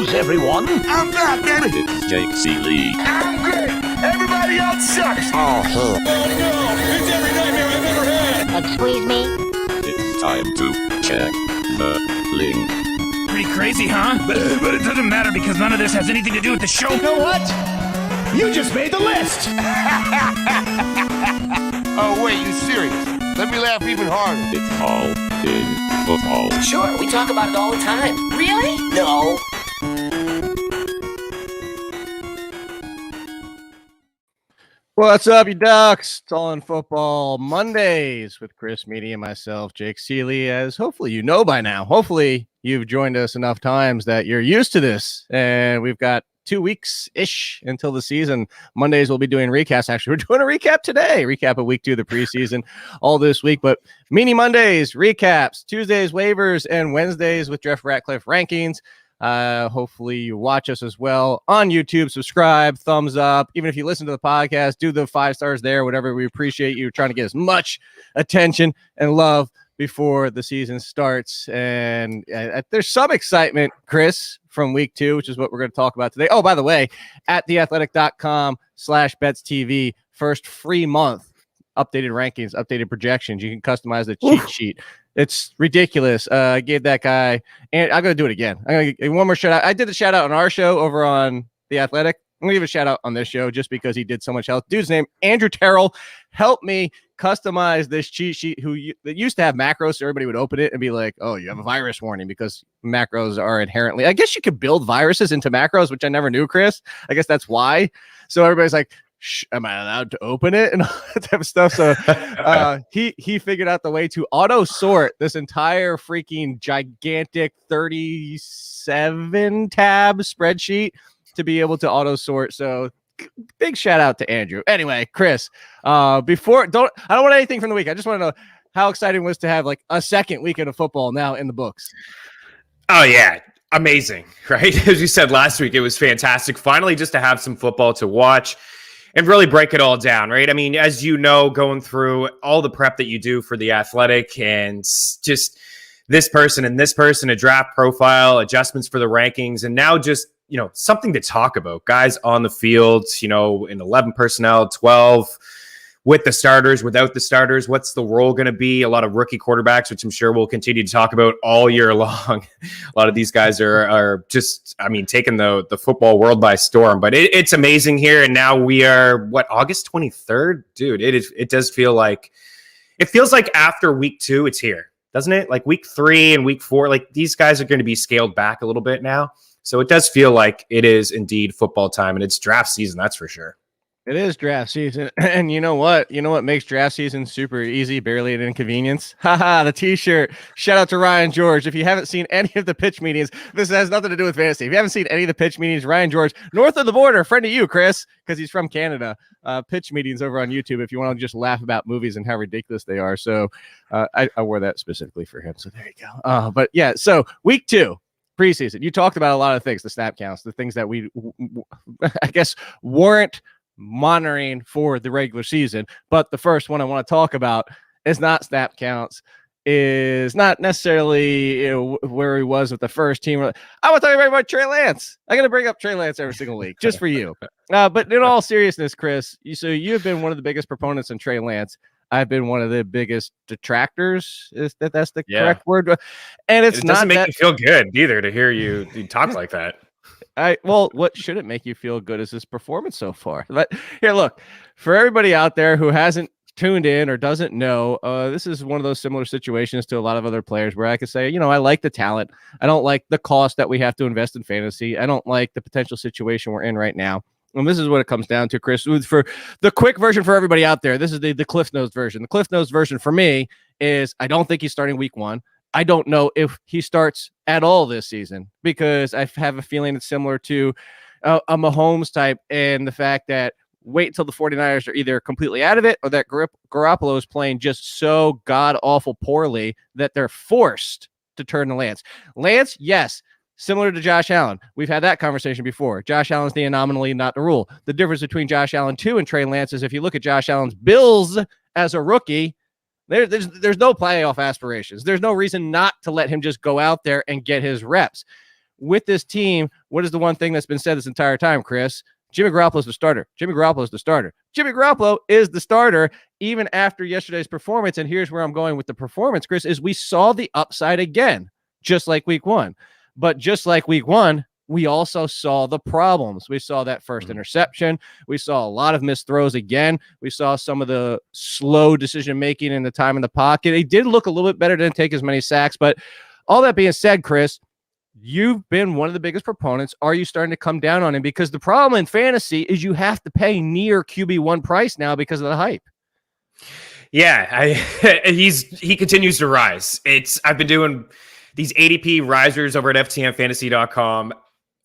news, everyone. I'm back, baby. It's Jake Ciely. I'm great. Everybody else sucks. Oh, no. It's every nightmare I've ever had. Excuse me? It's time to check the link. Pretty crazy, huh? But it doesn't matter because none of this has anything to do with the show. You know what? You just made the list. Oh, wait, you serious? Let me laugh even harder. It's all in football. Sure, we talk about it all the time. Really? No. What's up, you ducks? It's all in football Mondays with Chris Meaney and myself, Jake Ciely, as hopefully you know by now. Hopefully you've joined us enough times that you're used to this, and we've got 2 weeks-ish until the season. Mondays we'll be doing recaps. Actually, we're doing a recap today. Recap of week 2 of the preseason all this week. But Meaney Mondays, recaps, Tuesdays, waivers, and Wednesdays with Jeff Ratcliffe rankings. Hopefully you watch us as well on YouTube. Subscribe, thumbs up. Even if you listen to the podcast, do the 5 stars there, whatever. We appreciate you trying to get as much attention and love before the season starts. And there's some excitement, Chris, from week 2, which is what we're going to talk about today. Oh, by the way, at theathletic.com/BetsTV, first free month, updated rankings, updated projections. You can customize the cheat sheet. It's ridiculous. I gave that guy, and I'm going to do it again. I'm going to give one more shout out. I did the shout out on our show over on The Athletic. I'm going to give a shout out on this show just because he did so much help. Dude's name, Andrew Terrell, helped me customize this cheat sheet that used to have macros, so everybody would open it and be like, oh, you have a virus warning, because macros are inherently, I guess you could build viruses into macros, which I never knew, Chris. I guess that's why. So everybody's like, am I allowed to open it and all that type of stuff? So he figured out the way to auto sort this entire freaking gigantic 37 tab spreadsheet to be able to auto sort. So big shout out to Andrew. Anyway, Chris, I don't want anything from the week. I just want to know how exciting it was to have like a second weekend of football now in the books. Oh yeah. Amazing, right? As you said last week, it was fantastic. Finally, just to have some football to watch and really break it all down, right? I mean, as you know, going through all the prep that you do for The Athletic and just this person and this person, a draft profile, adjustments for the rankings, and now just, something to talk about. Guys on the field, in 11 personnel, 12, with the starters, without the starters, what's the role going to be? A lot of rookie quarterbacks, which I'm sure we'll continue to talk about all year long. A lot of these guys are just, taking the football world by storm. But it's amazing here. And now we are, August 23rd? Dude, it does feel like, it feels like after week 2, it's here, doesn't it? Like week 3 and week 4, like these guys are going to be scaled back a little bit now. So it does feel like it is indeed football time, and it's draft season, that's for sure. It is draft season, and you know what? You know what makes draft season super easy, barely an inconvenience? Haha, the t-shirt. Shout out to Ryan George. If you haven't seen any of the pitch meetings, this has nothing to do with fantasy. If you haven't seen any of the pitch meetings, Ryan George, north of the border, friend of you, Chris, because he's from Canada. Pitch meetings over on YouTube if you want to just laugh about movies and how ridiculous they are. So I wore that specifically for him. So there you go. But yeah, so week 2. Preseason. You talked about a lot of things, the snap counts, the things that we, I guess, weren't monitoring for the regular season. But the first one I want to talk about is not snap counts, is not necessarily where he was with the first team. I want to talk about Trey Lance. I'm going to bring up Trey Lance every single week just for you. But in all seriousness, Chris, so you have been one of the biggest proponents in Trey Lance. I've been one of the biggest detractors. That's the correct word? And it doesn't make me feel good either to hear you talk like that. What should it make you feel good is his performance so far. But here, look, for everybody out there who hasn't tuned in or doesn't know, this is one of those similar situations to a lot of other players where I could say, I like the talent. I don't like the cost that we have to invest in fantasy. I don't like the potential situation we're in right now. And this is what it comes down to, Chris. For the quick version for everybody out there, this is the Cliff Notes version. The Cliff Notes version for me is I don't think he's starting week 1. I don't know if he starts at all this season because I have a feeling it's similar to a Mahomes type, and the fact that wait until the 49ers are either completely out of it or that Garoppolo is playing just so god-awful poorly that they're forced to turn to Lance. Lance, yes, similar to Josh Allen. We've had that conversation before. Josh Allen's the anomaly, not the rule. The difference between Josh Allen 2 and Trey Lance is if you look at Josh Allen's bills as a rookie, there's no playoff aspirations. There's no reason not to let him just go out there and get his reps. with this team, what is the one thing that's been said this entire time, Chris? Jimmy Garoppolo is the starter. Jimmy Garoppolo is the starter. Jimmy Garoppolo is the starter even after yesterday's performance. And here's where I'm going with the performance, Chris, is we saw the upside again, just like week one. But just like week one, we also saw the problems. We saw that first interception. We saw a lot of missed throws again. We saw some of the slow decision-making in the time in the pocket. He did look a little bit better, didn't take as many sacks. But all that being said, Chris, you've been one of the biggest proponents. Are you starting to come down on him? Because the problem in fantasy is you have to pay near QB1 price now because of the hype. Yeah, he continues to rise. I've been doing these ADP risers over at FTNFantasy.com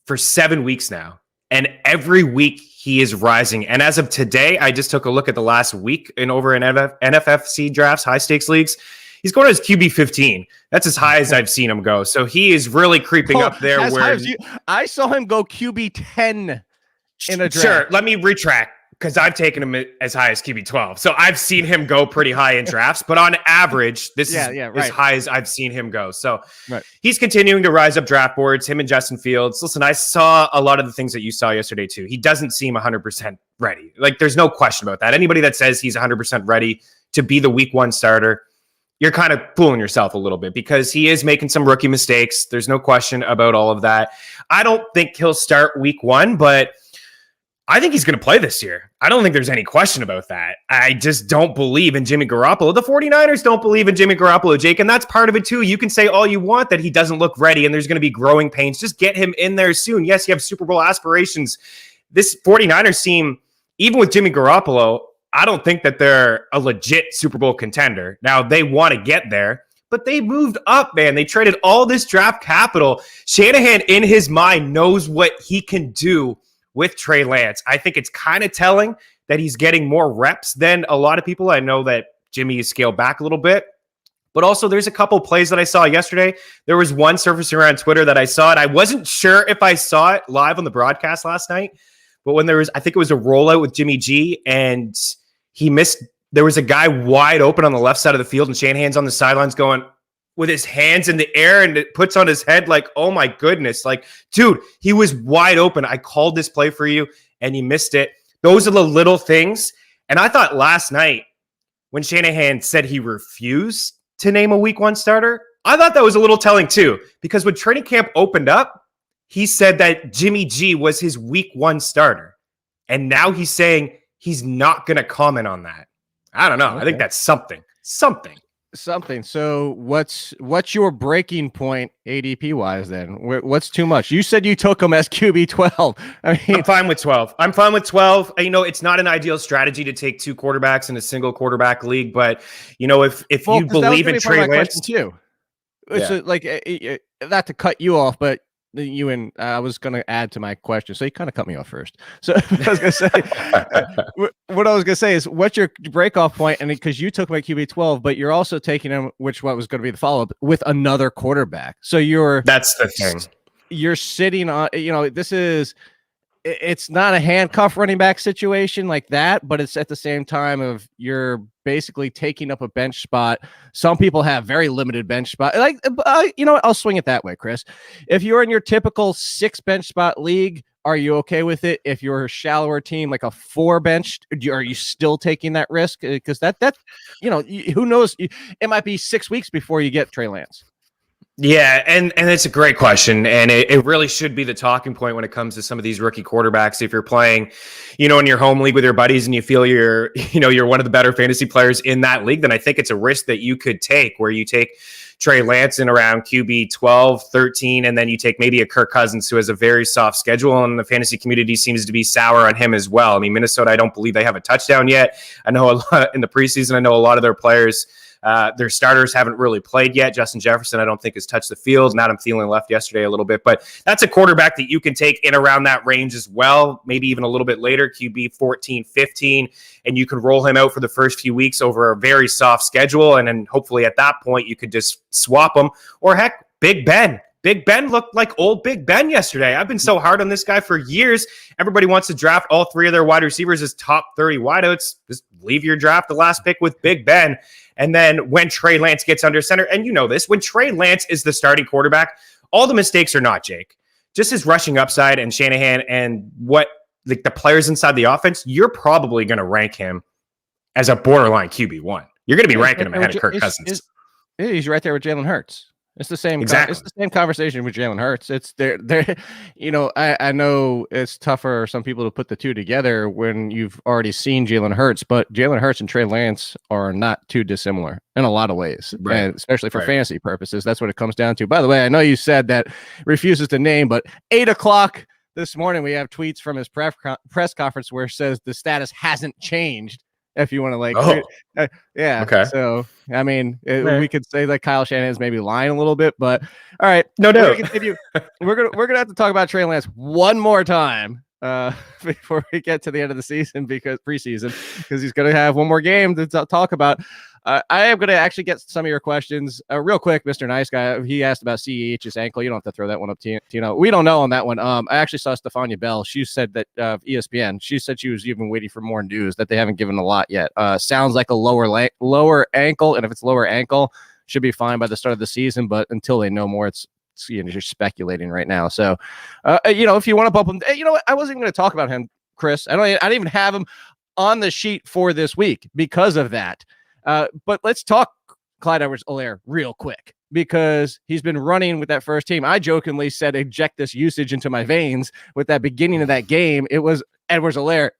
for 7 weeks now. And every week he is rising. And as of today, I just took a look at the last week in over in NFFC drafts, high stakes leagues. He's going as QB 15. That's as high as I've seen him go. So he is really creeping up there. I saw him go QB 10 in a draft. Sure, let me retract because I've taken him as high as QB 12. So I've seen him go pretty high in drafts, but on average, this is as high as I've seen him go. So he's continuing to rise up draft boards, him and Justin Fields. Listen, I saw a lot of the things that you saw yesterday too. He doesn't seem 100% ready. Like, there's no question about that. Anybody that says he's 100% ready to be the week one starter, you're kind of fooling yourself a little bit because he is making some rookie mistakes. There's no question about all of that. I don't think he'll start week one, but I think he's going to play this year. I don't think there's any question about that. I just don't believe in Jimmy Garoppolo. The 49ers don't believe in Jimmy Garoppolo, Jake, and that's part of it too. You can say all you want that he doesn't look ready and there's going to be growing pains. Just get him in there soon. Yes, you have Super Bowl aspirations. This 49ers team, even with Jimmy Garoppolo, I don't think that they're a legit Super Bowl contender. Now, they want to get there, but they moved up, man. They traded all this draft capital. Shanahan, in his mind, knows what he can do with Trey Lance. I think it's kind of telling that he's getting more reps than a lot of people. I know that Jimmy has scaled back a little bit, but also there's a couple plays that I saw yesterday. There was one surfacing around Twitter that I saw it. I wasn't sure if I saw it live on the broadcast last night, but when I think it was a rollout with Jimmy G and he missed. There was a guy wide open on the left side of the field, and Shanahan's on the sidelines going with his hands in the air, and it puts on his head like, oh my goodness. Like, dude, he was wide open. I called this play for you, and you missed it. Those are the little things. And I thought last night when Shanahan said he refused to name a week one starter, I thought that was a little telling too, because when training camp opened up, he said that Jimmy G was his week one starter. And now he's saying he's not going to comment on that. I don't know. Okay. I think that's something. So what's your breaking point ADP wise then? What's too much? You said you took him as QB 12. I mean, I'm fine with 12. You know, it's not an ideal strategy to take two quarterbacks in a single quarterback league, but you know, if you believe in Trey Lance too, it's like not to cut you off, but I was going to add to my question, so you kind of cut me off first. So I was going to say, what I was going to say is, what's your breakoff point? And because you took my QB 12, but you're also taking him, what was going to be the follow up with another quarterback. So that's the thing. You're sitting on, it's not a handcuff running back situation like that, but it's at the same time of you're basically taking up a bench spot. Some people have very limited bench spot. Like, I'll swing it that way, Chris. If you're in your typical 6 bench spot league, are you okay with it? If you're a shallower team, like a 4 bench, are you still taking that risk? Because that who knows? It might be 6 weeks before you get Trey Lance. Yeah, and it's a great question, and it really should be the talking point when it comes to some of these rookie quarterbacks. If you're playing, in your home league with your buddies and you feel you're one of the better fantasy players in that league, then I think it's a risk that you could take where you take Trey Lance in around QB 12, 13, and then you take maybe a Kirk Cousins who has a very soft schedule, and the fantasy community seems to be sour on him as well. I mean, Minnesota, I don't believe they have a touchdown yet. I know a lot in the preseason. I know a lot of their players, their starters haven't really played yet. Justin Jefferson, I don't think, has touched the field. And Adam Thielen left yesterday a little bit. But that's a quarterback that you can take in around that range as well, maybe even a little bit later, QB 14, 15. And you can roll him out for the first few weeks over a very soft schedule. And then hopefully at that point, you could just swap him. Or heck, Big Ben. Big Ben looked like old Big Ben yesterday. I've been so hard on this guy for years. Everybody wants to draft all 3 of their wide receivers as top 30 wideouts. Just leave your draft the last pick with Big Ben. And then when Trey Lance gets under center, and you know this, when Trey Lance is the starting quarterback, all the mistakes are not Jake. just his rushing upside and Shanahan and what the players inside the offense, you're probably going to rank him as a borderline QB1. You're going to be ranking him ahead of Kirk Cousins. He's right there with Jalen Hurts. It's the same. Exactly. It's the same conversation with Jalen Hurts. It's there. I know it's tougher for some people to put the two together when you've already seen Jalen Hurts, but Jalen Hurts and Trey Lance are not too dissimilar in a lot of ways, right. And especially for fantasy purposes. That's what it comes down to. By the way, I know you said that refuses to name, but 8:00 this morning we have tweets from his press conference where it says the status hasn't changed. If you want to yeah. Okay. So, I mean, we could say that Kyle Shanahan is maybe lying a little bit, but all right. No. We're gonna have to talk about Trey Lance one more time before we get to the end of the season because he's gonna have one more game to talk about. I am gonna actually get some of your questions real quick, Mr. Nice Guy. He asked about CEH's ankle. You don't have to throw that one up, Tino. We don't know on that one. I actually saw Stefania Bell. She said that ESPN. She said she was even waiting for more news that they haven't given a lot yet. Sounds like a lower ankle, and if it's lower ankle, should be fine by the start of the season. But until they know more, it's you're speculating right now. So, if you want to bump him, you know what? I wasn't even going to talk about him, Chris. I didn't even have him on the sheet for this week because of that. But let's talk Clyde Edwards-Helaire real quick because he's been running with that first team. I jokingly said inject this usage into my veins with that beginning of that game. It was Edwards-Helaire.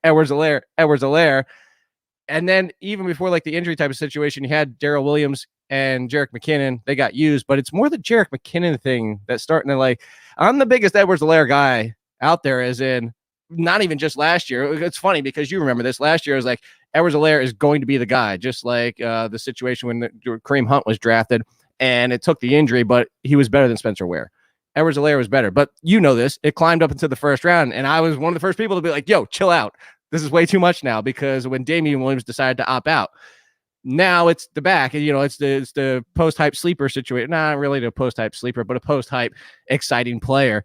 And then even before like the injury type of situation, you had Darrell Williams and Jerick McKinnon. They got used, but it's more the Jerick McKinnon thing that's starting to I'm the biggest Edwards-Helaire guy out there, as in not even just last year. It's funny because you remember this last year. It was like Edwards-Helaire is going to be the guy, just like the situation when Kareem Hunt was drafted and it took the injury, but he was better than Spencer Ware. Edwards-Helaire was better, but you know this. It climbed up into the first round, and I was one of the first people to be like, yo, chill out. This is way too much now because when Damian Williams decided to opt out, now it's the back, and it's the post-hype sleeper situation. Not really the post-hype sleeper, but a post-hype exciting player.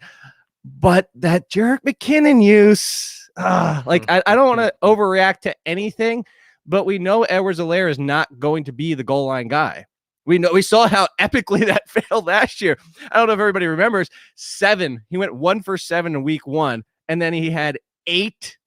But that Jerick McKinnon use, I don't want to overreact to anything, but we know Edwards-Helaire is not going to be the goal line guy. We saw how epically that failed last year. I don't know if everybody remembers. He went 1 for 7 in week 1, and then he had 8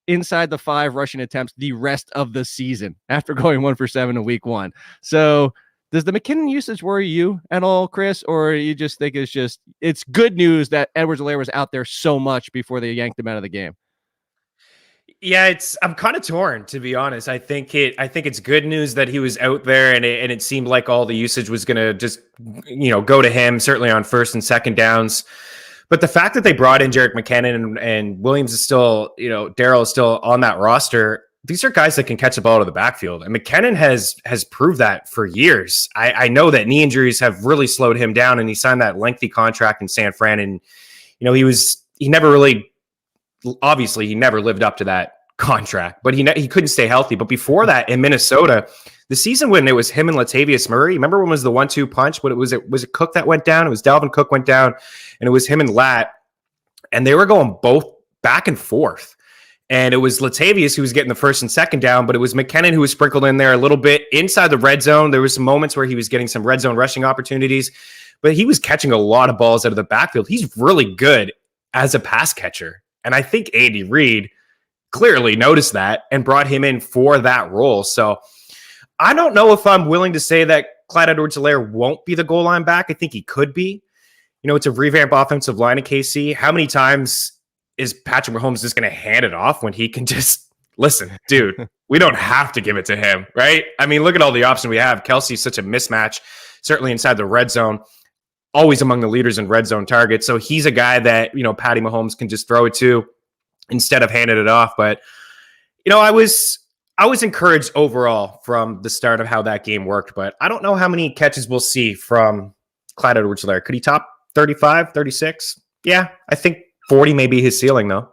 inside the 5 rushing attempts the rest of the season after going 1 for 7 in week 1. So does the McKinnon usage worry you at all, Chris, or you just think it's good news that Edwards-Helaire was out there so much before they yanked him out of the game? Yeah, I'm kind of torn, to be honest. I think it's good news that he was out there, and it seemed like all the usage was going to just go to him, certainly on first and second downs. But the fact that they brought in Jerick McKinnon and Williams is still, Darrell is still on that roster. These are guys that can catch the ball out of the backfield. And McKinnon has proved that for years. I know that knee injuries have really slowed him down, and he signed that lengthy contract in San Fran. And, he never lived up to that contract, but he couldn't stay healthy. But before that in Minnesota, the season when it was him and Latavius Murray, remember when it was the 1-2 punch? What was it Cook that went down? It was Dalvin Cook went down, and it was him and Lat, and they were going both back and forth. And it was Latavius who was getting the first and second down, but it was McKinnon who was sprinkled in there a little bit inside the red zone. There were some moments where he was getting some red zone rushing opportunities, but he was catching a lot of balls out of the backfield. He's really good as a pass catcher. And I think Andy Reid clearly noticed that and brought him in for that role. So I don't know if I'm willing to say that Clyde Edwards-Helaire won't be the goal line back. I think he could be. It's a revamped offensive line in KC. How many times is Patrick Mahomes just going to hand it off when he can just listen, dude, we don't have to give it to him, right? I mean, look at all the options we have. Kelsey's such a mismatch, certainly inside the red zone, always among the leaders in red zone targets. So he's a guy that, Patty Mahomes can just throw it to instead of handing it off. But, I was encouraged overall from the start of how that game worked, but I don't know how many catches we'll see from Clyde Edwards-Helaire. Could he top 35, 36? Yeah, I think 40 may be his ceiling, though.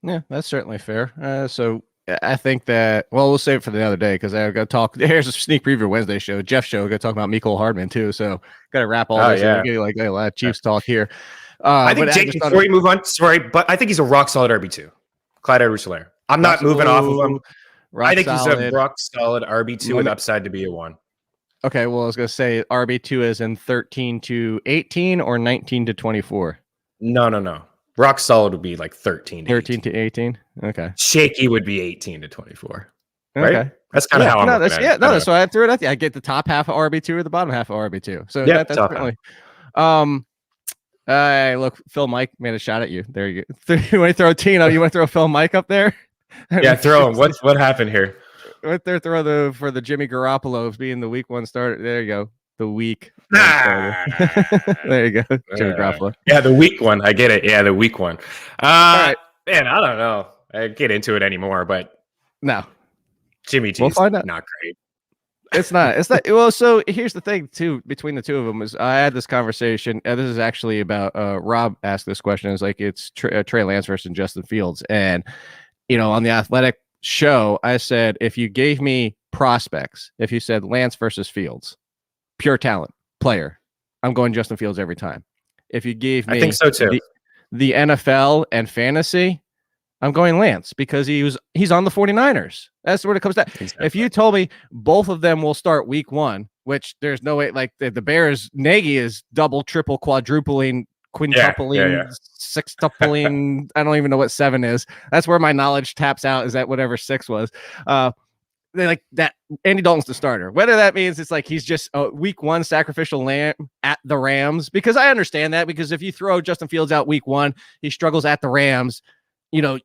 Yeah, that's certainly fair. So I think that, we'll save it for the other day because I've got to talk. Here's a sneak preview Wednesday show. Jeff show. We're going to talk about Mecole Hardman, too. So got to wrap all this. Yeah. Get a lot of Chiefs talk here. I think, Jake, before you move on, sorry, but I think he's a rock solid RB2. Clyde Edwards-Helaire. I'm not moving off of him. I think he's a rock solid RB2 with upside to be a 1. Okay, well, I was going to say RB2 is in 13 to 18 or 19 to 24. No. Rock solid would be like 13 to 13 18. to 18. Okay. Shaky would be 18 to 24. Right? Okay. That's kind of how I'm no, looking that's at yeah, it. no, that's why I threw it at you. I get the top half of RB2 or the bottom half of RB2. So Yeah, that's top certainly look, Phil Mike made a shot at you. There you go. You want to throw Tino? You want to throw Phil Mike up there? Yeah, throw him. What happened here? Right there, throw for the Jimmy Garoppolo being the week one starter. There you go. The week. Nah. There you go. Jimmy Garoppolo. Yeah, the weak one. I get it. Yeah, the weak one. All right. Man, I don't know. I get into it anymore, but No. Jimmy G's We'll find out. not great. It's not. Well, so here's the thing, too, between the two of them is I had this conversation. This is actually about Rob asked this question. It's like it's Trey Lance versus Justin Fields. And, on the Athletic show, I said, if you gave me prospects, if you said Lance versus Fields, pure talent player, I'm going Justin Fields every time. If you gave me I think so too. The NFL and fantasy, I'm going Lance because he's on the 49ers. That's what it comes down. Exactly. If you told me both of them will start week one, which there's no way, like the Bears, Nagy is double, triple, quadrupling, quintupling, sextupling. I don't even know what 7 is. That's where my knowledge taps out, is that whatever 6 was. They like that Andy Dalton's the starter. Whether that means it's like he's just a week one sacrificial lamb at the Rams, because I understand that, because if you throw Justin Fields out week one, he struggles at the Rams. You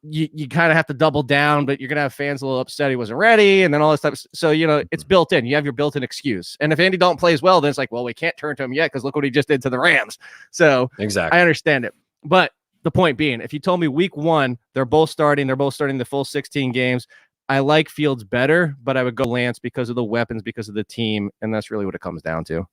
kind of have to double down, but you're going to have fans a little upset he wasn't ready, and then all this stuff. So, it's built in. You have your built-in excuse. And if Andy Dalton plays well, then it's like, well, we can't turn to him yet because look what he just did to the Rams. So exactly, I understand it. But the point being, if you told me week one, they're both starting the full 16 games, I like Fields better, but I would go Lance because of the weapons, because of the team, and that's really what it comes down to.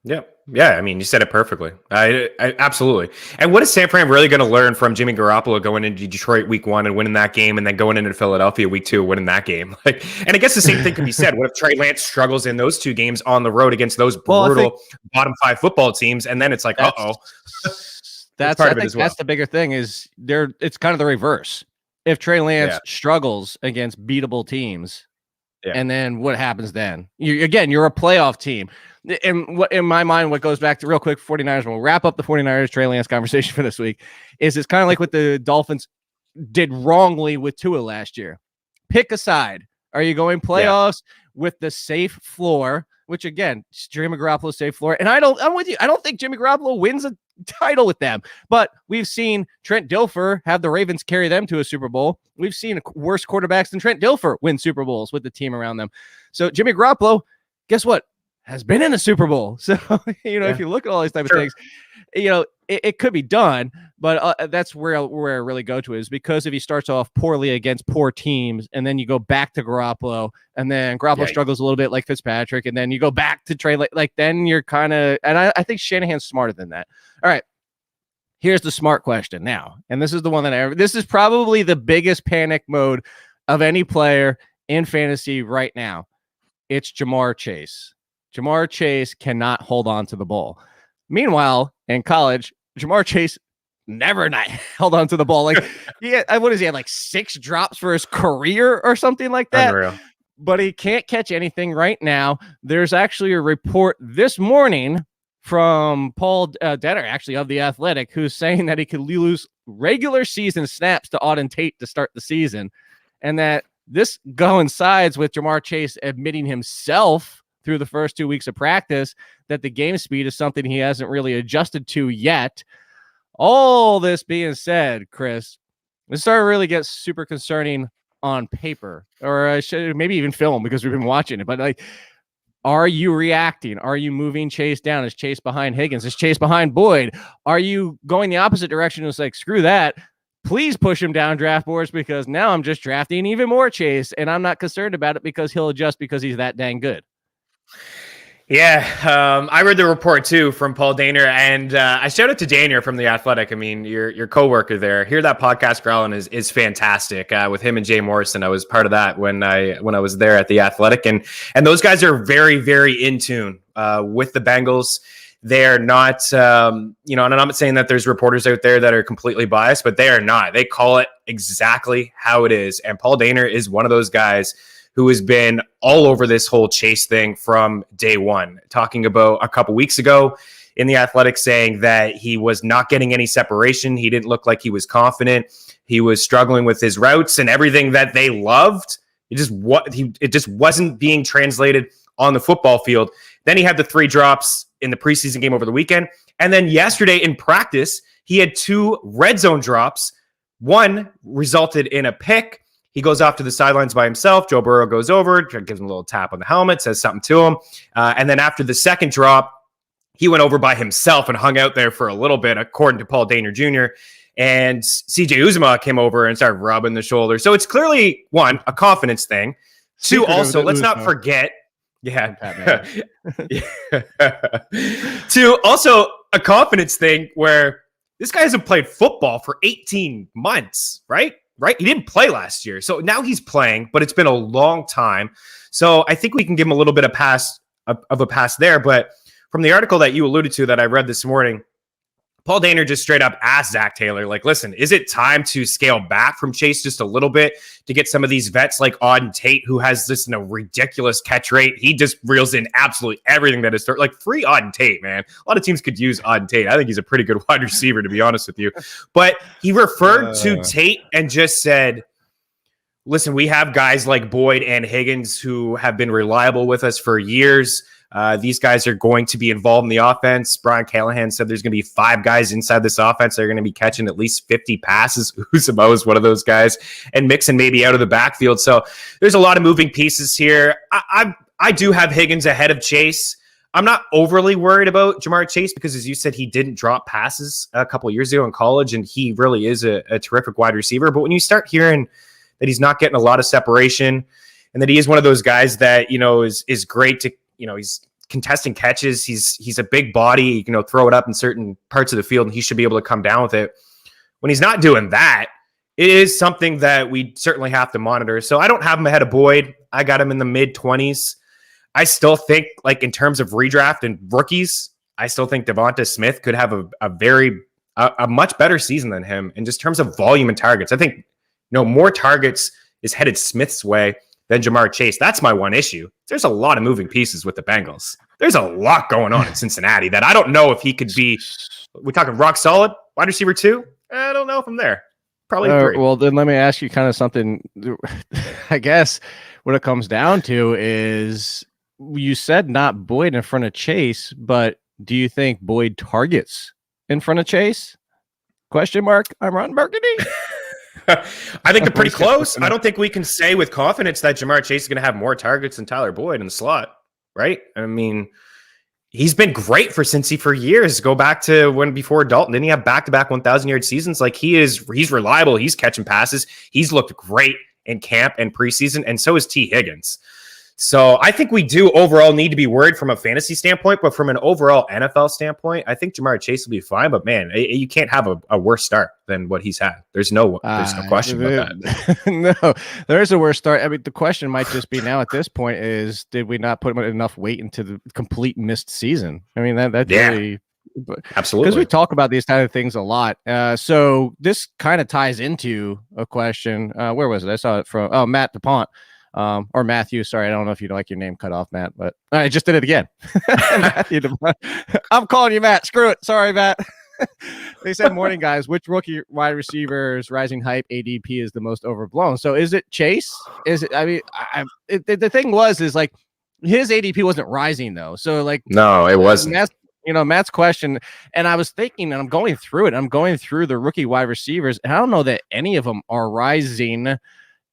Yeah. I mean, you said it perfectly. I absolutely. And what is San Fran really going to learn from Jimmy Garoppolo going into Detroit week one and winning that game, and then going into Philadelphia week 2 winning that game? And I guess the same thing can be said. What if Trey Lance struggles in those 2 games on the road against those brutal bottom 5 football teams, and then it's like, That's part of it as well. That's the bigger thing is it's kind of the reverse. If Trey Lance struggles against beatable teams, and then what happens then? You're a playoff team. In my mind, what goes back to real quick, 49ers, we'll wrap up the 49ers Trey Lance conversation for this week, is it's kind of like what the Dolphins did wrongly with Tua last year. Pick a side. Are you going playoffs with the safe floor, which again, Jimmy Garoppolo's safe floor? And I'm with you. I don't think Jimmy Garoppolo wins a title with them, but we've seen Trent Dilfer have the Ravens carry them to a Super Bowl. We've seen worse quarterbacks than Trent Dilfer win Super Bowls with the team around them. So Jimmy Garoppolo, guess what? Has been in a Super Bowl. So, if you look at all these type of things, it could be done, but that's where I really go to, is because if he starts off poorly against poor teams, and then you go back to Garoppolo, and then Garoppolo struggles a little bit like Fitzpatrick, and then you go back to Trey, like then you're kind of, and I think Shanahan's smarter than that. All right. Here's the smart question now. And this is the one this is probably the biggest panic mode of any player in fantasy right now. It's Jamar Chase. Jamar Chase cannot hold on to the ball. Meanwhile, in college, Jamar Chase never not held on to the ball. Like, he had 6 drops for his career or something like that. Unreal. But he can't catch anything right now. There's actually a report this morning from Paul Denner, actually, of The Athletic, who's saying that he could lose regular season snaps to Auden Tate to start the season, and that this coincides with Jamar Chase admitting himself through the first 2 weeks of practice that the game speed is something he hasn't really adjusted to yet. All this being said, Chris, this started to really get super concerning on paper, or I should maybe even film, because we've been watching it. But are you reacting? Are you moving Chase down? Is Chase behind Higgins? Is Chase behind Boyd? Are you going the opposite direction? It's like, screw that. Please push him down draft boards, because now I'm just drafting even more Chase, and I'm not concerned about it because he'll adjust because he's that dang good. Yeah, I read the report too from Paul Dehner, and I shout out to Dehner from The Athletic. I mean, your coworker there. Hear that podcast growling is fantastic with him and Jay Morrison. I was part of that when I was there at The Athletic, and those guys are very, very in tune with the Bengals. They're not, and I'm not saying that there's reporters out there that are completely biased, but they are not. They call it exactly how it is, and Paul Dehner is one of those guys who has been all over this whole Chase thing from day one. Talking about a couple weeks ago, in The Athletic saying that he was not getting any separation. He didn't look like he was confident. He was struggling with his routes and everything that they loved. It just wasn't being translated on the football field. Then he had the 3 drops in the preseason game over the weekend. And then yesterday in practice, he had 2 red zone drops. One resulted in a pick. He goes off to the sidelines by himself. Joe Burrow goes over, gives him a little tap on the helmet, says something to him. And then after the second drop, he went over by himself and hung out there for a little bit, according to Paul Dehner Jr. And CJ Uzomah came over and started rubbing the shoulder. So it's clearly, 1, a confidence thing. 2, also, let's not forget. Yeah. 2, also a confidence thing where this guy hasn't played football for 18 months, right? He didn't play last year. So now he's playing, but it's been a long time. So I think we can give him a little bit of a pass there. But from the article that you alluded to that I read this morning, Paul Dehner just straight up asked Zach Taylor, like, listen, is it time to scale back from Chase just a little bit to get some of these vets like Auden Tate, who has this ridiculous catch rate? He just reels in absolutely everything that is like free Auden Tate, man. A lot of teams could use Auden Tate. I think he's a pretty good wide receiver, to be honest with you. But he referred to Tate and just said, listen, we have guys like Boyd and Higgins who have been reliable with us for years. These guys are going to be involved in the offense. Brian Callahan said there's going to be 5 guys inside this offense that are going to be catching at least 50 passes. Uzomah is one of those guys, and Mixon maybe out of the backfield. So there's a lot of moving pieces here. I do have Higgins ahead of Chase. I'm not overly worried about Jamar Chase because, as you said, he didn't drop passes a couple of years ago in college, and he really is a terrific wide receiver. But when you start hearing that he's not getting a lot of separation and that he is one of those guys that, is great to, he's contesting catches. He's a big body. You can throw it up in certain parts of the field, and he should be able to come down with it. When he's not doing that, it is something that we certainly have to monitor. So I don't have him ahead of Boyd. I got him in the mid-20s. I still think, like, in terms of redraft and rookies, I still think Devonta Smith could have a much better season than him in just terms of volume and targets. I think, more targets is headed Smith's way than Jamar Chase. That's my one issue. There's a lot of moving pieces with the Bengals. There's a lot going on in Cincinnati that I don't know if he could be. We're talking rock solid wide receiver 2. I don't know if I'm there. Probably 3. Well, then let me ask you kind of something. I guess what it comes down to is you said not Boyd in front of Chase, but do you think Boyd targets in front of Chase? Question mark. I'm Ron Burgundy. I think they're pretty close. I don't think we can say with confidence that Jamar Chase is going to have more targets than Tyler Boyd in the slot, right? I mean, he's been great for Cincy for years. Go back to when before Dalton. Didn't he have back-to-back 1,000-yard seasons? Like, he's reliable. He's catching passes. He's looked great in camp and preseason, and so is T. Higgins. So I think we do overall need to be worried from a fantasy standpoint, but from an overall NFL standpoint, I think Jamar Chase will be fine. But man, you can't have a worse start than what he's had. There's no question about that. No, there is a worse start. I mean, the question might just be now at this point is, did we not put enough weight into the complete missed season? I mean, that really. Absolutely. Because we talk about these kind of things a lot. So this kind of ties into a question. Where was it? I saw it from Matt DuPont. Or Matthew, sorry, I don't know if you like your name cut off, Matt, but I just did it again. Matthew, I'm calling you Matt. Screw it. Sorry, Matt. They said, morning, guys. Which rookie wide receiver's rising hype ADP is the most overblown? So is it Chase? Is it? I mean, the thing is like his ADP wasn't rising though. So like, no, it wasn't. Matt's question, and I was thinking, and I'm going through it. I'm going through the rookie wide receivers, and I don't know that any of them are rising.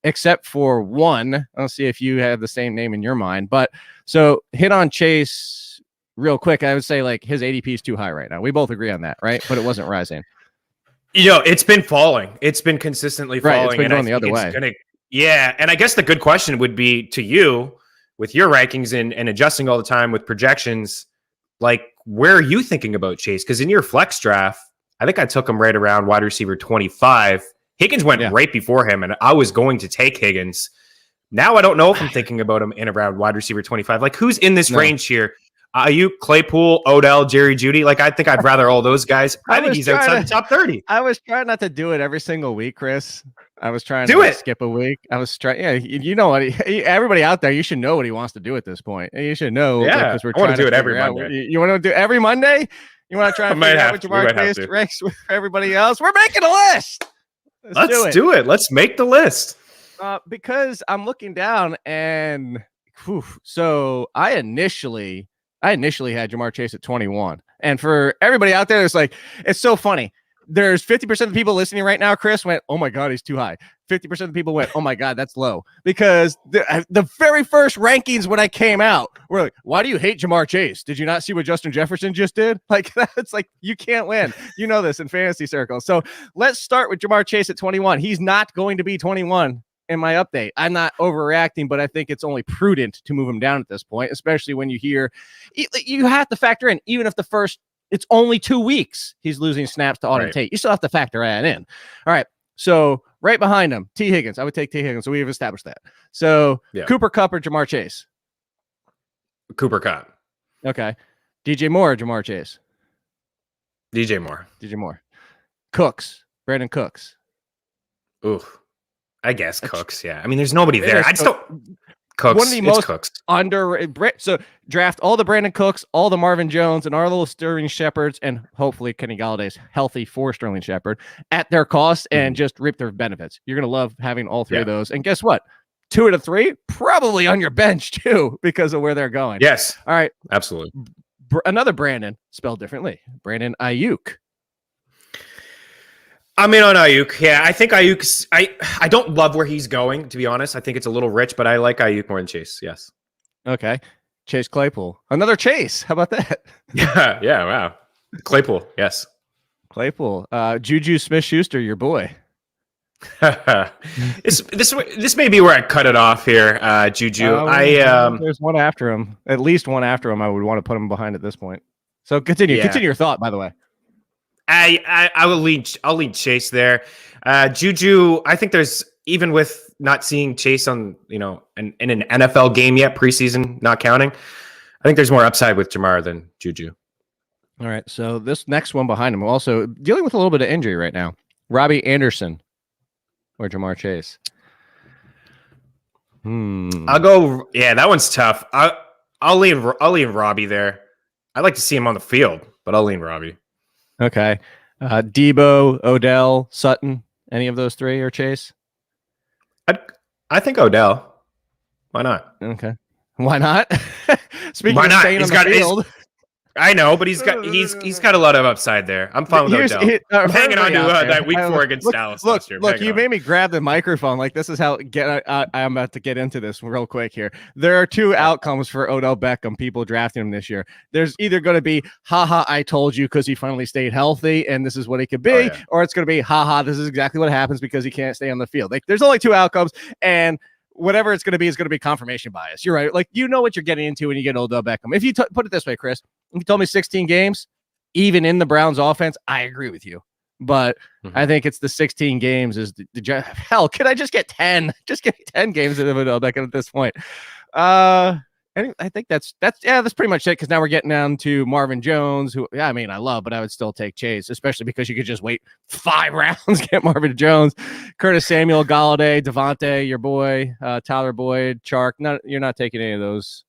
Except for one. I'll see if you have the same name in your mind. But so hit on Chase real quick. I would say like his ADP is too high right now. We both agree on that, right? But it wasn't rising. It's been falling. It's been consistently falling. Right, it's been going the other way. And I guess the good question would be to you with your rankings and adjusting all the time with projections, like where are you thinking about Chase? Because in your flex draft, I think I took him right around wide receiver 25. Higgins went right before him, and I was going to take Higgins. Now I don't know if I'm thinking about him in around wide receiver 25. Like, who's in this range here Ayuk, Claypool, Odell, Jerry Jeudy. Like, I think I'd rather all those guys. I think he's outside the top 30. I was trying not to do it every single week, Chris. I was trying to skip a week. I was trying. Yeah, you know what? Everybody out there, you should know what he wants to do at this point. You should know. Yeah, because we're I want trying to do it every out. Monday. You want to do every Monday? You want to try and figure out what Jamar Chase ranks with everybody else? We're making a list. Let's do it. Let's make the list. Because I'm looking down and so I initially had Jamar Chase at 21. And for everybody out there, it's so funny. There's 50% of the people listening right now, Chris, went, oh my God, he's too high. 50% of the people went, oh my God, that's low. Because the very first rankings when I came out were like, why do you hate Jamar Chase? Did you not see what Justin Jefferson just did? Like, that's like, you can't win. You know this in fantasy circles. So let's start with Jamar Chase at 21. He's not going to be 21 in my update. I'm not overreacting, but I think it's only prudent to move him down at this point, especially when you hear, you have to factor in, even if it's only 2 weeks he's losing snaps to Auden Tate. You still have to factor that in. All right. So right behind him, T. Higgins. I would take T. Higgins. So we've established that. So Cooper Kupp or Jamar Chase? Cooper Kupp. Okay. DJ Moore or Jamar Chase? DJ Moore. Cooks. Brandon Cooks. Ooh. I guess Cooks, yeah. I mean, there's nobody there. I just don't. Cooks. One of the most Cooks. underrated. So draft all the Brandon Cooks, all the Marvin Jones, and our little Sterling Shepherds, and hopefully Kenny Galladay's healthy for Sterling Shepard at their cost, and just reap their benefits. You're gonna love having all three of those. And guess what? 2 out of 3 probably on your bench too because of where they're going. Yes. All right. Absolutely. Another Brandon, spelled differently. Brandon Ayuk. I'm in on Ayuk. Yeah, I think Ayuk's. I don't love where he's going, to be honest. I think it's a little rich, but I like Ayuk more than Chase. Yes. Okay. Chase Claypool. Another Chase. How about that? Yeah. Wow. Claypool. Yes. Claypool. Juju Smith-Schuster, your boy. This may be where I cut it off here, Juju. There's one after him. At least one after him. I would want to put him behind at this point. So continue. Yeah. Continue your thought. By the way. I'll lead Chase there. Juju, I think there's, even with not seeing Chase on, in an NFL game yet, preseason not counting, I think there's more upside with Jamar than Juju. All right. So this next one behind him, also dealing with a little bit of injury right now. Robbie Anderson or Jamar Chase. I'll go. Yeah, that one's tough. I'll lean Robbie there. I'd like to see him on the field, but I'll lean Robbie. Okay. Debo, Odell, Sutton, any of those three or Chase? I think Odell. Why not? Okay. Why not? Speaking Why of not? staying on the field. I know, but he's got a lot of upside there. I'm fine with Odell. I'm hanging on to that week 4 against Dallas last year. Look, you made me grab the microphone. Like, this is how I'm about to get into this real quick here. There are 2 outcomes for Odell Beckham, people drafting him this year. There's either going to be, haha, I told you because he finally stayed healthy and this is what he could be, or it's going to be, haha, this is exactly what happens because he can't stay on the field. Like, there's only 2 outcomes, and whatever it's going to be is going to be confirmation bias. You're right. Like, you know what you're getting into when you get Odell Beckham. If you put it this way, Chris, if you told me 16 games, even in the Browns offense, I agree with you. But I think it's the 16 games is the hell. Could I just get 10? Just give me 10 games of Odell Beckham at this point. I think that's pretty much it. Because now we're getting down to Marvin Jones, who I love, but I would still take Chase, especially because you could just wait 5 rounds, get Marvin Jones, Curtis Samuel, Galladay, Devontae, your boy, Tyler Boyd, Chark. You're not taking any of those.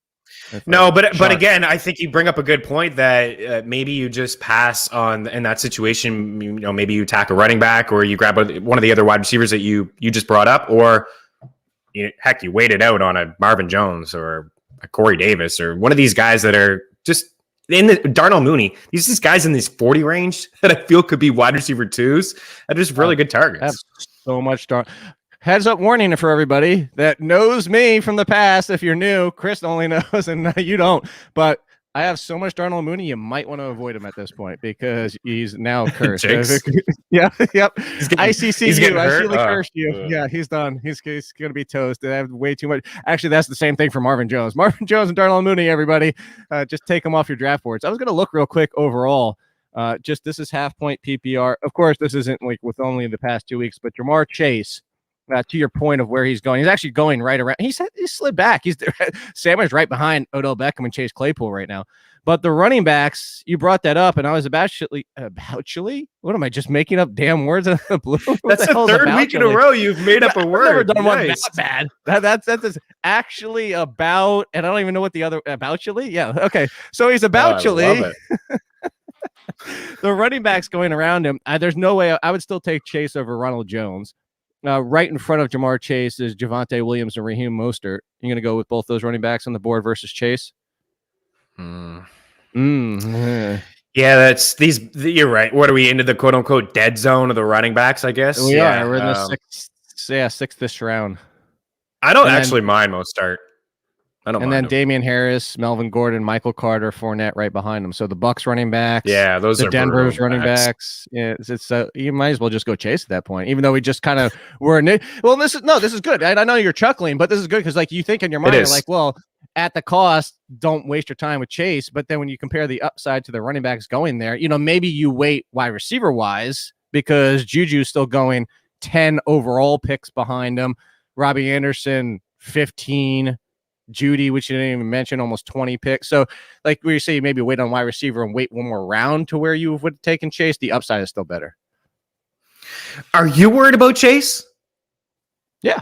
No, but again, I think you bring up a good point that maybe you just pass on in that situation. Maybe you tack a running back, or you grab one of the other wide receivers that you just brought up, or heck, you wait it out on a Marvin Jones or a Corey Davis or one of these guys that are just in the Darnell Mooney. These guys in this 40 range that I feel could be wide receiver 2s that are just really good targets. So much Heads up warning for everybody that knows me from the past. If you're new, Chris only knows and you don't. But I have so much Darnell Mooney, you might want to avoid him at this point because he's now cursed. Yep. ICCU, I surely cursed you. Yeah, he's done. He's going to be toast. They have way too much. Actually, that's the same thing for Marvin Jones. Marvin Jones and Darnell Mooney, everybody. Just take them off your draft boards. I was going to look real quick overall. This is half point PPR. Of course, this isn't like with only the past 2 weeks, but Jamar Chase to your point of where he's going. He's actually going right around. He slid back. He's sandwiched right behind Odell Beckham and Chase Claypool right now. But the running backs, you brought that up, and I was about Ciely? What am I just making up damn words in the blue? That's the third week in a row you've made up a word. I've never done one Nice. that bad. That's actually about, and I don't even know what the other about Ciely. Yeah, okay. So he's about Ciely. The running backs going around him. There's no way I would still take Chase over Ronald Jones. Right in front of Jamar Chase is Javonte Williams and Raheem Mostert. You're going to go with both those running backs on the board versus Chase? Yeah, that's these. You're right. What are we into the quote unquote dead zone of the running backs? I guess we are. We're in the sixth round. I don't actually mind Mostert. I don't. And mind then him. Damian Harris, Melvin Gordon, Michael Carter, Fournette right behind them. So the Bucks running backs. Yeah, those the are Denver's running backs. Yeah, it's you might as well just go Chase at that point, even though we just kind of were. Well, this is good. I know you're chuckling, but this is good because like you think in your mind, you're like, well, at the cost, don't waste your time with Chase. But then when you compare the upside to the running backs going there, maybe you wait wide receiver wise because Juju's still going 10 overall picks behind him. Robbie Anderson, 15. Judy, which you didn't even mention, almost 20 picks. So, like we say, maybe wait on wide receiver and wait one more round to where you would have taken Chase. The upside is still better. Are you worried about Chase? Yeah,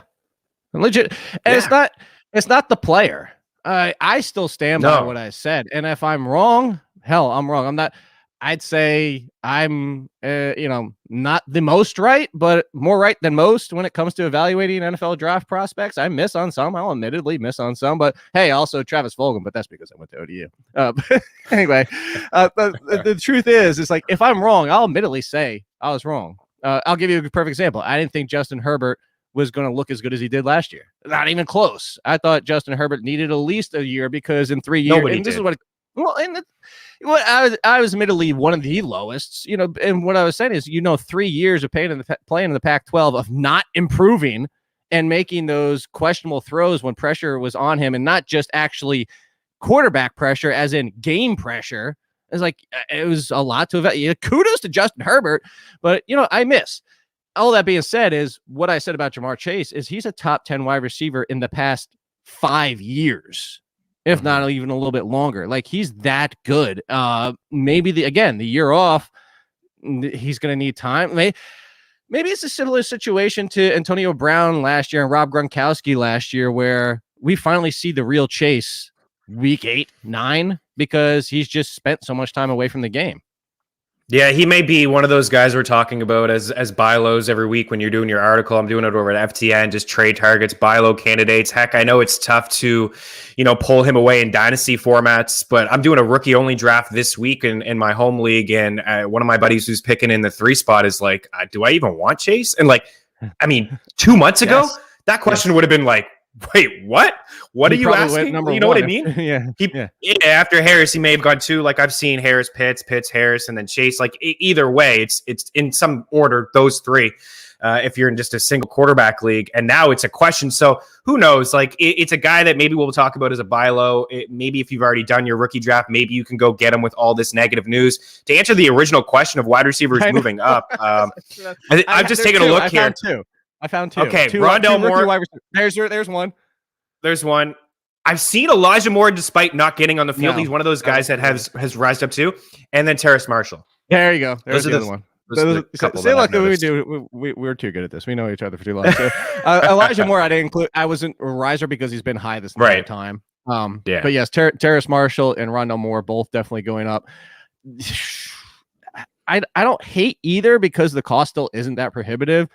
legit. And it's not the player. I still stand by what I said. And if I'm wrong, hell, I'm wrong. I'm not. I'd say I'm, not the most right, but more right than most when it comes to evaluating NFL draft prospects. I miss on some. I'll admittedly miss on some, but hey, also Travis Fulgham, but that's because I went to ODU. Anyway, the truth is like, if I'm wrong, I'll admittedly say I was wrong. I'll give you a perfect example. I didn't think Justin Herbert was going to look as good as he did last year. Not even close. I thought Justin Herbert needed at least a year because in 3 years, Nobody did. I was admittedly one of the lowest, and what I was saying is, 3 years of playing in the Pac-12 of not improving and making those questionable throws when pressure was on him and not just actually quarterback pressure as in game pressure. It's like, it was a lot to evaluate. Kudos to Justin Herbert, but I miss. All that being said is what I said about Jamar Chase is he's a top 10 wide receiver in the past 5 years. If not even a little bit longer. Like, he's that good. Maybe the year off, he's going to need time. Maybe it's a similar situation to Antonio Brown last year and Rob Gronkowski last year, where we finally see the real Chase week 8, 9, because he's just spent so much time away from the game. Yeah, he may be one of those guys we're talking about as buy lows every week when you're doing your article. I'm doing it over at FTN, just trade targets, buy low candidates. Heck, I know it's tough to, pull him away in dynasty formats, but I'm doing a rookie only draft this week in my home league. And one of my buddies who's picking in the 3 spot is like, do I even want Chase? And 2 months ago, that question would have been like, wait, what? What are you asking? You know what I mean? Yeah. After Harris, he may have gone 2. Like, I've seen Harris, Pitts, Harris, and then Chase. Like, either way, it's in some order, those 3. If you're in just a single quarterback league, and now it's a question. So who knows? Like, it's a guy that maybe we'll talk about as a buy low. Maybe if you've already done your rookie draft, maybe you can go get him with all this negative news. To answer the original question of wide receivers moving up, I'm just taking a look here. I found 2. Okay, two, Rondell Moore. There's one. There's one. I've seen Elijah Moore, despite not getting on the field. He's one of those guys that has rised up too. And then Terrace Marshall. There you go. There's the other one. Say like we do. We're too good at this. We know each other for too long. So, Elijah Moore, I didn't include. I wasn't a riser because he's been high this entire time. But yes, Terrace Marshall and Rondell Moore both definitely going up. I don't hate either because the cost still isn't that prohibitive.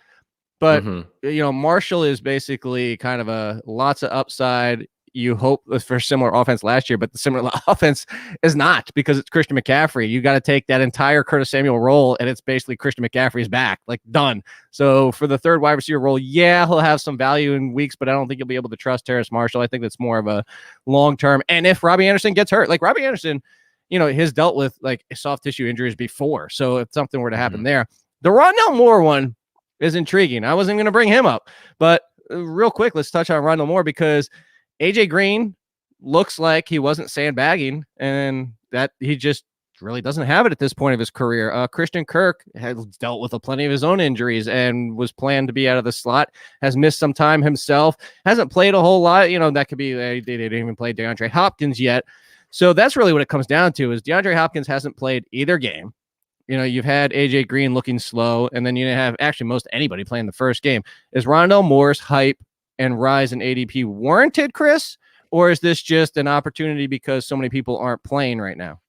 But, Marshall is basically kind of a lots of upside. You hope for similar offense last year, but the similar offense is not because it's Christian McCaffrey. You got to take that entire Curtis Samuel role, and it's basically Christian McCaffrey's back, like done. So for the third wide receiver role, he'll have some value in weeks, but I don't think you'll be able to trust Terrace Marshall. I think that's more of a long-term. And if Robbie Anderson gets hurt, like Robbie Anderson, has dealt with like soft tissue injuries before. So if something were to happen there, the Rondell Moore one is intriguing. I wasn't going to bring him up, but real quick, let's touch on Rondell Moore because AJ Green looks like he wasn't sandbagging and that he just really doesn't have it at this point of his career. Christian Kirk has dealt with plenty of his own injuries and was planned to be out of the slot, has missed some time himself, hasn't played a whole lot. That could be they didn't even play DeAndre Hopkins yet. So that's really what it comes down to is DeAndre Hopkins hasn't played either game. You've had AJ Green looking slow, and then you have actually most anybody playing the first game. Is Randall Moore's hype and rise in ADP warranted, Chris? Or is this just an opportunity because so many people aren't playing right now?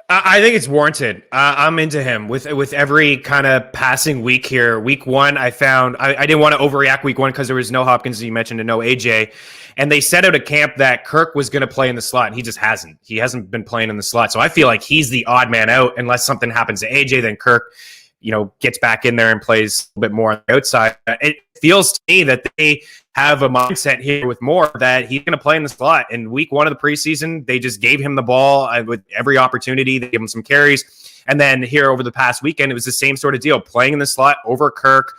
I think it's warranted. I'm into him with every kind of passing week here. Week 1, I found I didn't want to overreact week 1 because there was no Hopkins, as you mentioned, and no AJ. And they set out a camp that Kirk was going to play in the slot, and he just hasn't. He hasn't been playing in the slot. So I feel like he's the odd man out unless something happens to AJ, then Kirk, gets back in there and plays a bit more on the outside. It feels to me that they have a mindset here with Moore that he's going to play in the slot. In week 1 of the preseason, they just gave him the ball with every opportunity. They gave him some carries. And then here over the past weekend, it was the same sort of deal, playing in the slot over Kirk,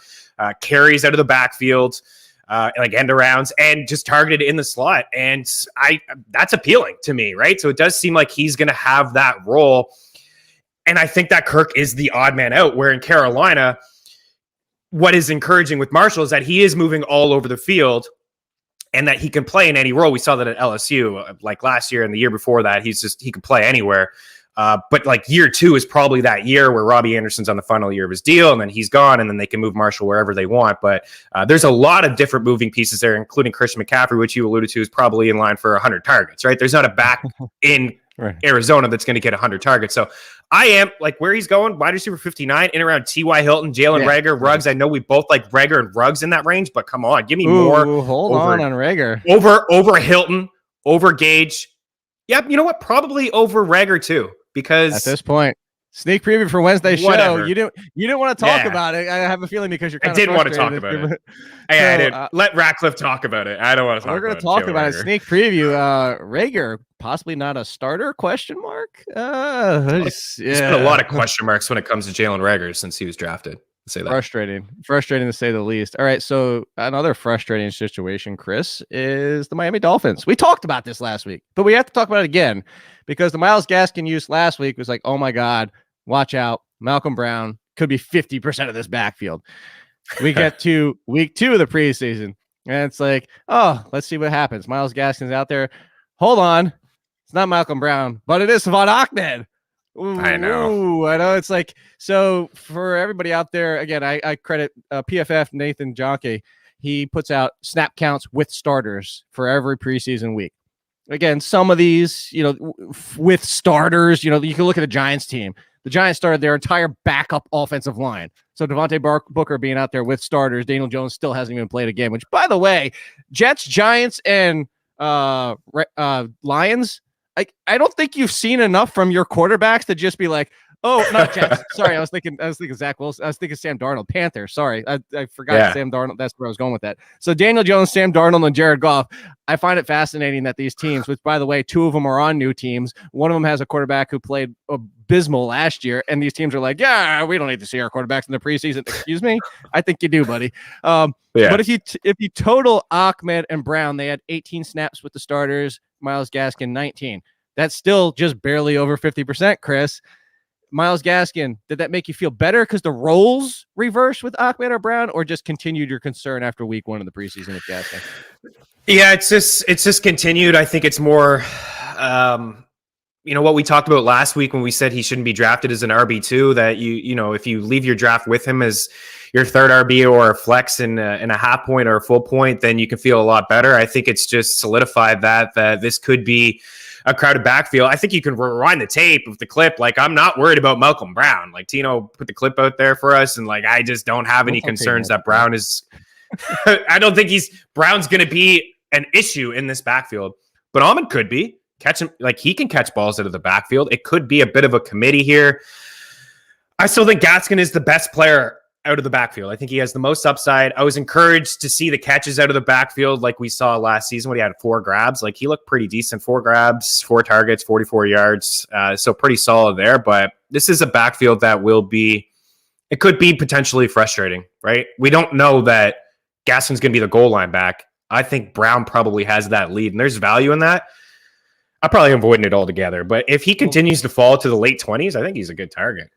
carries out of the backfield, like end arounds, and just targeted in the slot. And that's appealing to me, right? So it does seem like he's going to have that role. And I think that Kirk is the odd man out, where in Carolina, what is encouraging with Marshall is that he is moving all over the field and that he can play in any role. We saw that at LSU, like last year and the year before that, he can play anywhere. But like year 2 is probably that year where Robbie Anderson's on the final year of his deal, and then he's gone, and then they can move Marshall wherever they want. But there's a lot of different moving pieces there, including Christian McCaffrey, which you alluded to is probably in line for 100 targets, right? There's not a back in Arizona that's going to get 100 targets. So I am like where he's going, wide receiver 59, in around T.Y. Hilton, Jalen Reagor, Ruggs. I know we both like Reagor and Ruggs in that range, but come on, give me more. Hold on Reagor. Over Hilton, over Gage. Yep, you know what? Probably over Reagor too, because at this point, sneak preview for Wednesday's show. You didn't want to talk about it. I have a feeling because you're kind of want to talk about it. I didn't. Let Ratcliffe talk about it. I don't want to talk about it. We're going to talk about it. Sneak preview. Reagor, possibly not a starter, question mark? There's been a lot of question marks when it comes to Jalen Reagor since he was drafted. Say that. Frustrating to say the least. All right, so another frustrating situation, Chris, is the Miami Dolphins. We talked about this last week, but we have to talk about it again because the Myles Gaskin use last week was like, oh my God, watch out. Malcolm Brown could be 50% of this backfield. We get to week 2 of the preseason, and it's like, oh, let's see what happens. Myles Gaskin's out there. Hold on. It's not Malcolm Brown, but it is Savon Ahmed. Ooh, I know. It's like, so for everybody out there, again, I credit PFF Nathan Jonke. He puts out snap counts with starters for every preseason week. Again, some of these, with starters, you can look at the Giants team. The Giants started their entire backup offensive line. So Devontae Booker being out there with starters, Daniel Jones still hasn't even played a game, which, by the way, Jets, Giants, and Lions, I don't think you've seen enough from your quarterbacks to just be like, oh, not Jets. Sorry, I was thinking Zach Wilson. I was thinking Sam Darnold, Panthers. Sorry, I forgot Sam Darnold. That's where I was going with that. So Daniel Jones, Sam Darnold, and Jared Goff. I find it fascinating that these teams, which by the way, 2 of them are on new teams. One of them has a quarterback who played abysmal last year, and these teams are like, yeah, we don't need to see our quarterbacks in the preseason. Excuse me, I think you do, buddy. But if you total Ahmed and Brown, they had 18 snaps with the starters. Myles Gaskin 19. That's still just barely over 50%, Chris. Myles Gaskin, did that make you feel better because the roles reversed with Ahmed or Brown, or just continued your concern after week 1 of the preseason with Gaskin? Yeah, it's just continued. I think it's more, what we talked about last week when we said he shouldn't be drafted as an RB2, that if you leave your draft with him as your third RB or a flex in a half point or a full point, then you can feel a lot better. I think it's just solidified that this could be a crowded backfield. I think you can rewind the tape of the clip. Like, I'm not worried about Malcolm Brown. Like, Tino put the clip out there for us, and like, I just don't have any concerns that Brown is. I don't think Brown's going to be an issue in this backfield, but Ahmed could be. Catch him, like, he can catch balls out of the backfield. It could be a bit of a committee here. I still think Gaskin is the best player out of the backfield. I think he has the most upside. I was encouraged to see the catches out of the backfield like we saw last season when he had 4 grabs. Like, he looked pretty decent. 4 grabs, 4 targets, 44 yards. So pretty solid there. But this is a backfield that it could be potentially frustrating, right? We don't know that Gaskin's going to be the goal line back. I think Brown probably has that lead, and there's value in that. I'm probably avoiding it altogether. But if he continues to fall to the late 20s, I think he's a good target.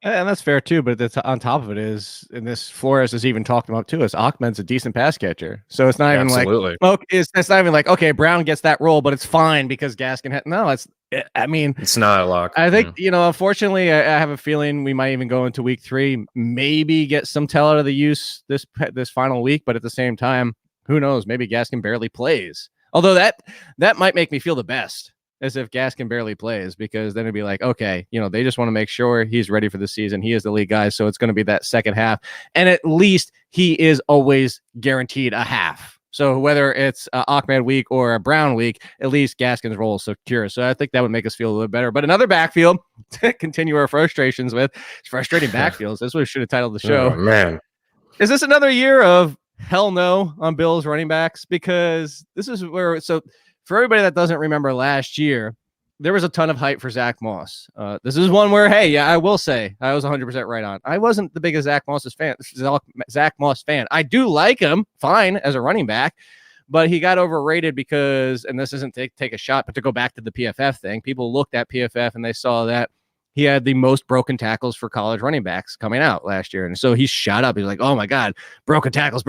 And that's fair too, but that's on top of it is, and this Flores is even talking about too, is Ahmed's a decent pass catcher. So it's not even Absolutely. like, it's not even like, okay, Brown gets that role, but it's fine because Gaskin no, it's not a lock. I think, unfortunately, I have a feeling we might even go into week 3, maybe get some tell out of the use this final week, but at the same time, who knows? Maybe Gaskin barely plays. Although that might make me feel the best, as if Gaskin barely plays, because then it'd be like, okay, they just want to make sure he's ready for the season. He is the lead guy, so it's going to be that second half. And at least he is always guaranteed a half. So whether it's Ahmed week or a Brown week, at least Gaskin's role is secure. So I think that would make us feel a little bit better. But another backfield to continue our frustrations with, frustrating backfields. That's what we should have titled the show. Oh, man. Is this another year of hell no on Bills running backs? Because this is where, so for everybody that doesn't remember last year, there was a ton of hype for Zach Moss. This is one where, hey, yeah, I will say I was 100% right on. I wasn't the biggest Zach Moss fan. I do like him fine as a running back, but he got overrated because, and this isn't to take a shot, but to go back to the PFF thing, people looked at PFF and they saw that he had the most broken tackles for college running backs coming out last year. And so he shot up. He's like, oh my God, broken tackles.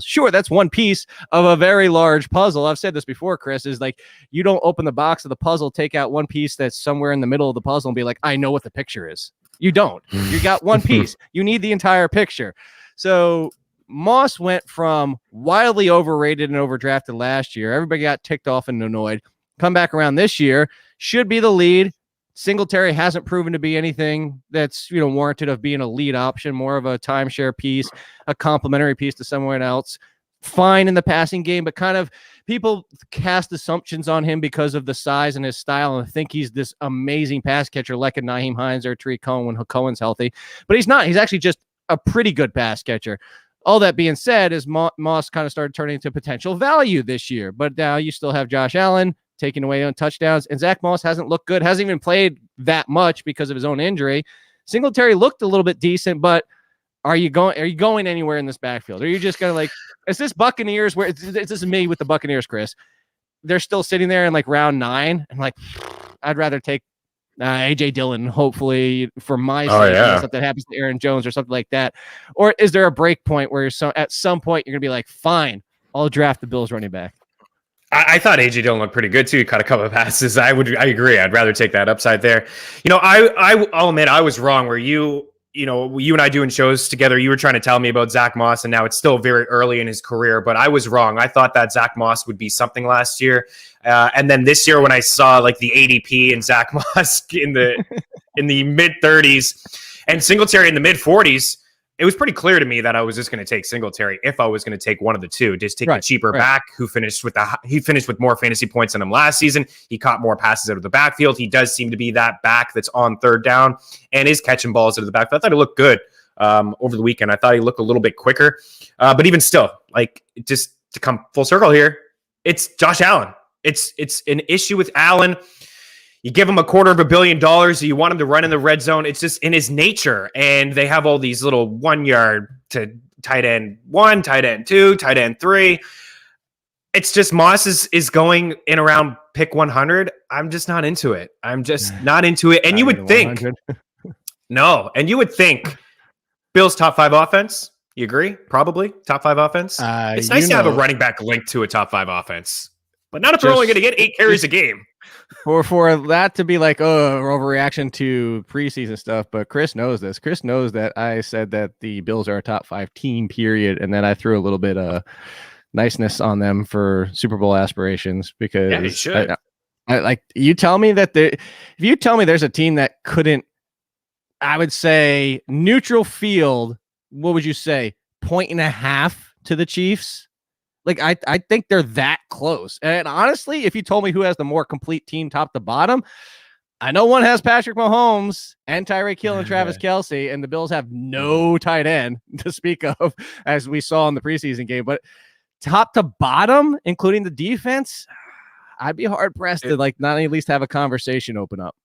Sure, that's one piece of a very large puzzle. I've said this before, Chris, is like, you don't open the box of the puzzle, take out one piece that's somewhere in the middle of the puzzle and be like, I know what the picture is. You don't. You got one piece. You need the entire picture. So Moss went from wildly overrated and overdrafted last year. Everybody got ticked off and annoyed. Come back around this year, should be the lead. Singletary hasn't proven to be anything that's, warranted of being a lead option, more of a timeshare piece, a complementary piece to someone else. Fine in the passing game, but kind of people cast assumptions on him because of the size and his style and think he's this amazing pass catcher like a Nyheim Hines or Tariq Cohen when Cohen's healthy. But he's not. He's actually just a pretty good pass catcher. All that being said, is Moss kind of started turning into potential value this year. But now you still have Josh Allen taking away on touchdowns, and Zach Moss hasn't looked good, hasn't even played that much because of his own injury. Singletary looked a little bit decent, but are you going anywhere in this backfield? Are you just going to like, is this Buccaneers where this is me with the Buccaneers, Chris? They're still sitting there in like round 9 and like, I'd rather take AJ Dillon, hopefully for my sake, something happens to Aaron Jones or something like that. Or is there a break point where at some point you're going to be like, fine, I'll draft the Bills running back? I thought AJ Dillon looked pretty good too. He caught a couple of passes. I agree. I'd rather take that upside there. I'll admit I was wrong. Where you and I doing shows together, you were trying to tell me about Zach Moss, and now it's still very early in his career. But I was wrong. I thought that Zach Moss would be something last year, and then this year when I saw like the ADP and Zach Moss in the mid 30s and Singletary in the mid 40s. It was pretty clear to me that I was just going to take Singletary if I was going to take one of the two. Just take the cheaper back who finished with more fantasy points than him last season. He caught more passes out of the backfield. He does seem to be that back that's on third down and is catching balls out of the backfield. I thought he looked good over the weekend. I thought he looked a little bit quicker. But even still, like, just to come full circle here, it's Josh Allen. It's an issue with Allen. You give him $250 million, you want him to run in the red zone. It's just in his nature. And they have all these little 1 yard to tight end 1, tight end 2, tight end 3. It's just Moss is going in around pick 100. I'm just not into it. I'm just not into it. And you would think, Bills top 5 offense. You agree? Probably top 5 offense. It's nice to have a running back linked to a top 5 offense, but not if they're only going to get 8 carries a game. For that to be like, overreaction to preseason stuff. But Chris knows this. Chris knows that I said that the Bills are a top 5 team, period. And then I threw a little bit of niceness on them for Super Bowl aspirations because they should. I like you tell me that if you tell me there's a team that couldn't, I would say neutral field, what would you say? 1.5 to the Chiefs? Like, I think they're that close. And honestly, if you told me who has the more complete team top to bottom, I know one has Patrick Mahomes and Tyreek Hill and Travis Kelce, and the Bills have no tight end to speak of, as we saw in the preseason game. But top to bottom, including the defense, I'd be hard-pressed to, like, not at least have a conversation open up.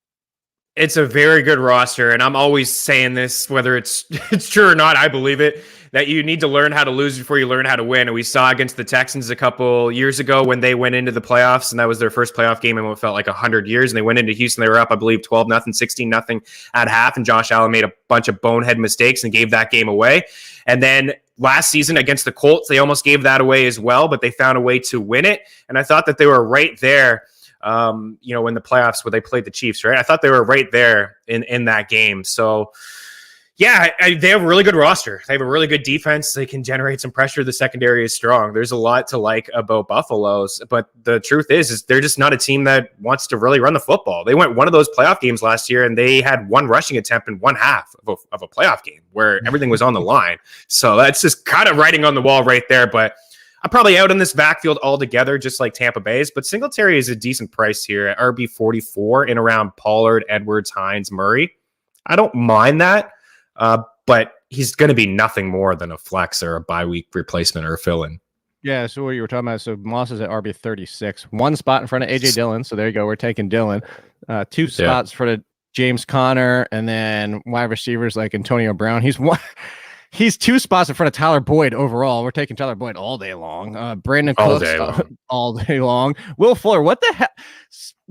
It's a very good roster, and I'm always saying this, whether it's true or not, I believe it, that you need to learn how to lose before you learn how to win. And we saw against the Texans a couple years ago when they went into the playoffs, and that was their first playoff game in what felt like 100 years. And they went into Houston, they were up, I believe, 12-0, 16-0 at half, and Josh Allen made a bunch of bonehead mistakes and gave that game away. And then last season against the Colts, they almost gave that away as well, but they found a way to win it. And I thought that they were right there. In the playoffs where they played the Chiefs, right? I thought they were right there in that game. So, yeah, they have a really good roster. They have a really good defense. They can generate some pressure. The secondary is strong. There's a lot to like about Buffalo's, but the truth is they're just not a team that wants to really run the football. They went one of those playoff games last year, and they had one rushing attempt in one half of a playoff game where everything was on the line. So that's just kind of writing on the wall right there, but I'm probably out on this backfield altogether, just like Tampa Bay's, but Singletary is a decent price here at RB 44 in around Pollard, Edwards, Hines, Murray. I don't mind that, but he's going to be nothing more than a flex or a bye week replacement or a fill-in. Yeah, so what you were talking about, so Moss is at RB 36, one spot in front of AJ Dillon, so there you go, we're taking Dillon. Two spots for the James Conner, and then wide receivers like Antonio Brown. He's two spots in front of Tyler Boyd overall. We're taking Tyler Boyd all day long. Brandon Cooks all day long. Will Fuller, what the hell?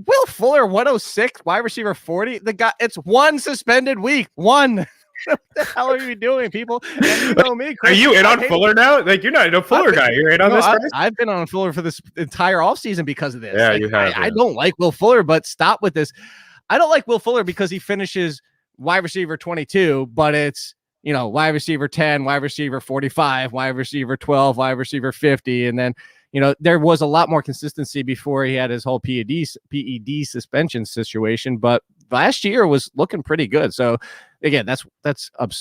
Will Fuller, 106, wide receiver 40. The guy, it's one suspended week. One. What the hell are you doing, people? And you know me, Chris, are you in on Fuller now? Like, you're not a Fuller guy. You're in on this price? I've been on Fuller for this entire offseason because of this. Yeah, you have. I don't like Will Fuller, but stop with this. I don't like Will Fuller because he finishes wide receiver 22, but it's, wide receiver 10, wide receiver 45, wide receiver 12, wide receiver 50. And then, there was a lot more consistency before he had his whole PED suspension situation. But last year was looking pretty good. So, again, that's